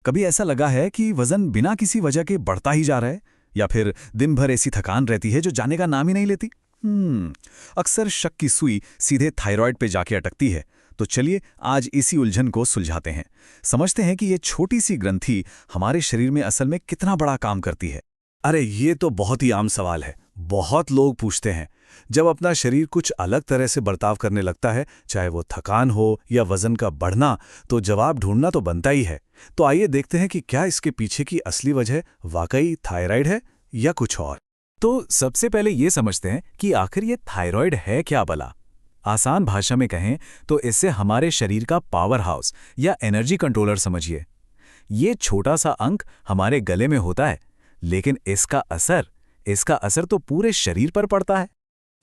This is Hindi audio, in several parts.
कभी ऐसा लगा है कि वजन बिना किसी वजह के बढ़ता ही जा रहा है, या फिर दिन भर ऐसी थकान रहती है जो जाने का नाम ही नहीं लेती? अक्सर शक की सुई सीधे थायराइड पे जाके अटकती है। तो चलिए आज इसी उलझन को सुलझाते हैं। समझते हैं कि ये छोटी सी ग्रंथि हमारे शरीर में असल में कितना बड़ा काम करती है। अरे ये तो बहुत ही आम सवाल है। बहुत लोग पूछते हैं, जब अपना शरीर कुछ अलग तरह से बर्ताव करने लगता है, चाहे वो थकान हो या वजन का बढ़ना, तो जवाब ढूंढना तो बनता ही है। तो आइए देखते हैं कि क्या इसके पीछे की असली वजह वाकई थायराइड है या कुछ और। तो सबसे पहले ये समझते हैं कि आखिर ये थायराइड है क्या भला। आसान भाषा में कहें तो इससे हमारे शरीर का पावर हाउस या एनर्जी कंट्रोलर समझिए। ये छोटा सा अंक हमारे गले में होता है, लेकिन इसका असर तो पूरे शरीर पर पड़ता है।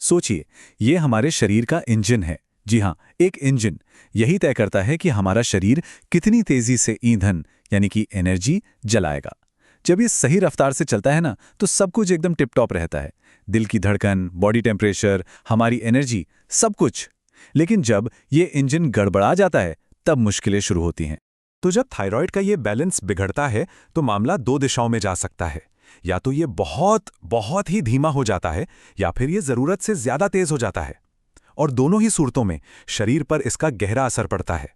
सोचिए, ये हमारे शरीर का इंजन है। जी हाँ, एक इंजन। यही तय करता है कि हमारा शरीर कितनी तेजी से ईंधन यानी कि एनर्जी जलाएगा। जब ये सही रफ्तार से चलता है ना, तो सब कुछ एकदम टिप टॉप रहता है। दिल की धड़कन, बॉडी टेम्परेचर, हमारी एनर्जी, सब कुछ। लेकिन जब ये इंजन गड़बड़ा जाता है, तब मुश्किलें शुरू होती हैं। तो जब थायराइड का ये बैलेंस बिगड़ता है, तो मामला दो दिशाओं में जा सकता है। या तो ये बहुत बहुत ही धीमा हो जाता है, या फिर ये जरूरत से ज्यादा तेज हो जाता है। और दोनों ही सूरतों में शरीर पर इसका गहरा असर पड़ता है।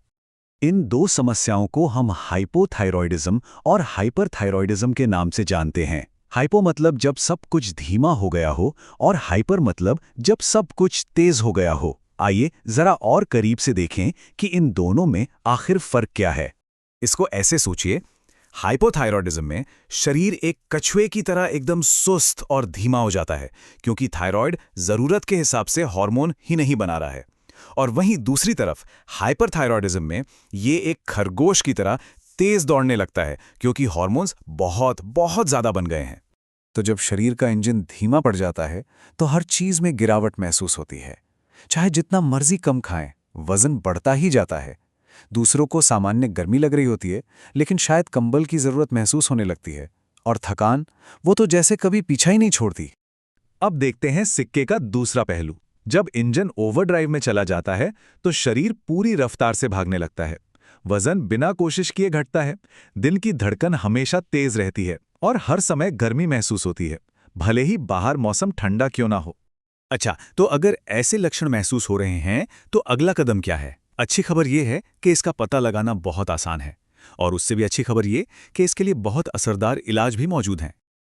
इन दो समस्याओं को हम हाइपोथायरॉयडिज्म और हाइपरथायरॉयडिज्म के नाम से जानते हैं। हाइपो मतलब जब सब कुछ धीमा हो गया हो, और हाइपर मतलब जब सब कुछ तेज हो गया हो। आइए जरा और करीब से देखें कि इन दोनों में आखिर फर्क क्या है। इसको ऐसे सोचिए, हाइपोथायरॉयडिज्म में शरीर एक कछुए की तरह एकदम सुस्त और धीमा हो जाता है, क्योंकि थायराइड जरूरत के हिसाब से हार्मोन ही नहीं बना रहा है। और वहीं दूसरी तरफ हाइपरथायरॉयडिज्म में ये एक खरगोश की तरह तेज दौड़ने लगता है, क्योंकि हार्मोन्स बहुत बहुत ज्यादा बन गए हैं। तो जब शरीर का इंजन धीमा पड़ जाता है, तो हर चीज में गिरावट महसूस होती है। चाहे जितना मर्जी कम खाएं, वजन बढ़ता ही जाता है। दूसरों को सामान्य गर्मी लग रही होती है, लेकिन शायद कंबल की जरूरत महसूस होने लगती है। और थकान, वो तो जैसे कभी पीछा ही नहीं छोड़ती। अब देखते हैं सिक्के का दूसरा पहलू। जब इंजन ओवरड्राइव में चला जाता है, तो शरीर पूरी रफ्तार से भागने लगता है। वजन बिना कोशिश किए घटता है। दिल की धड़कन हमेशा तेज रहती है, और हर समय गर्मी महसूस होती है, भले ही बाहर मौसम ठंडा क्यों ना हो। अच्छा, तो अगर ऐसे लक्षण महसूस हो रहे हैं, तो अगला कदम क्या है? अच्छी खबर यह है कि इसका पता लगाना बहुत आसान है। और उससे भी अच्छी खबर यह कि इसके लिए बहुत असरदार इलाज भी मौजूद हैं।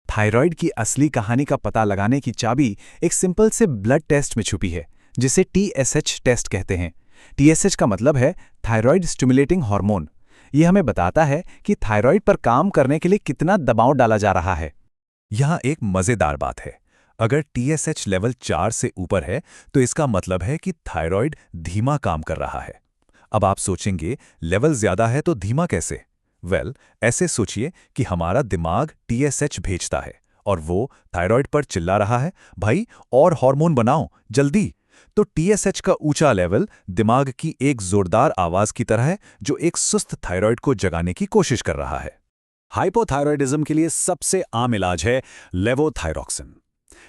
थायराइड की असली कहानी का पता लगाने की चाबी एक सिंपल से ब्लड टेस्ट में छुपी है, जिसे TSH टेस्ट कहते हैं। TSH का मतलब है थायराइड स्टिमुलेटिंग हार्मोन। यह हमें बताता है कि थायराइड पर काम करने के लिए कितना दबाव डाला जा रहा है। यहाँ एक मजेदार बात है। अगर TSH लेवल 4 से ऊपर है, तो इसका मतलब है कि थायराइड धीमा काम कर रहा है। अब आप सोचेंगे, लेवल ज्यादा है तो धीमा कैसे? ऐसे सोचिए कि हमारा दिमाग TSH भेजता है, और वो थायराइड पर चिल्ला रहा है, भाई और हार्मोन बनाओ जल्दी। तो TSH का ऊंचा लेवल दिमाग की एक जोरदार आवाज की तरह है, जो एक सुस्त थायराइड को जगाने की कोशिश कर रहा है। हाइपोथायरॉयडिज्म के लिए सबसे आम इलाज है लेवोथायरॉक्सिन।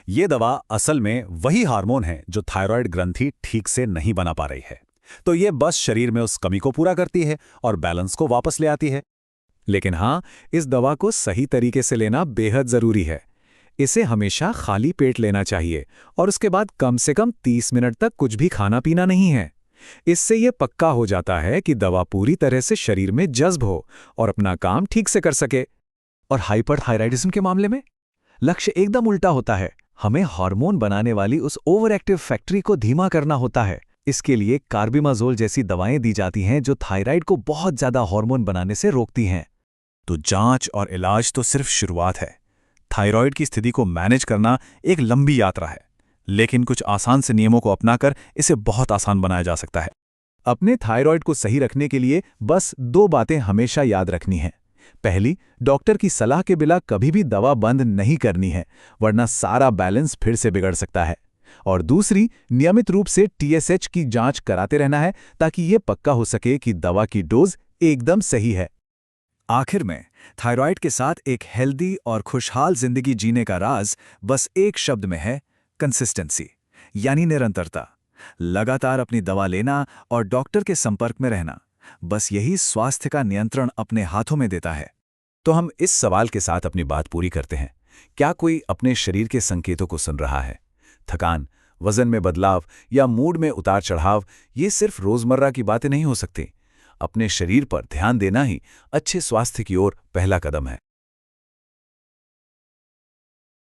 ये दवा असल में वही हार्मोन है जो थायराइड ग्रंथि ठीक से नहीं बना पा रही है। तो ये बस शरीर में उस कमी को पूरा करती है और बैलेंस को वापस ले आती है। लेकिन हाँ, इस दवा को सही तरीके से लेना बेहद जरूरी है। इसे हमेशा खाली पेट लेना चाहिए, और उसके बाद कम से कम 30 मिनट तक कुछ भी खाना पीना नहीं है। इससे यह पक्का हो जाता है कि दवा पूरी तरह से शरीर में जज्ब हो और अपना काम ठीक से कर सके। और हाइपरथायराइडिज्म के मामले में लक्ष्य एकदम उल्टा होता है। हमें हार्मोन बनाने वाली उस ओवर एक्टिव फैक्ट्री को धीमा करना होता है। इसके लिए कार्बिमाजोल जैसी दवाएं दी जाती हैं, जो थायराइड को बहुत ज्यादा हार्मोन बनाने से रोकती हैं। तो जांच और इलाज तो सिर्फ शुरुआत है। थायराइड की स्थिति को मैनेज करना एक लंबी यात्रा है, लेकिन कुछ आसान से नियमों को अपनाकर इसे बहुत आसान बनाया जा सकता है। अपने थायराइड को सही रखने के लिए बस 2 बातें हमेशा याद रखनी हैं। पहली, डॉक्टर की सलाह के बिना कभी भी दवा बंद नहीं करनी है, वरना सारा बैलेंस फिर से बिगड़ सकता है। और दूसरी, नियमित रूप से TSH की जांच कराते रहना है, ताकि यह पक्का हो सके कि दवा की डोज एकदम सही है। आखिर में, थायराइड के साथ एक हेल्दी और खुशहाल जिंदगी जीने का राज बस एक शब्द में है, कंसिस्टेंसी, यानी निरंतरता। लगातार अपनी दवा लेना और डॉक्टर के संपर्क में रहना। बस यही स्वास्थ्य का नियंत्रण अपने हाथों में देता है। तो हम इस सवाल के साथ अपनी बात पूरी करते हैं। क्या कोई अपने शरीर के संकेतों को सुन रहा है? थकान, वजन में बदलाव या मूड में उतार चढ़ाव, ये सिर्फ रोजमर्रा की बातें नहीं हो सकती। अपने शरीर पर ध्यान देना ही अच्छे स्वास्थ्य की ओर पहला कदम है।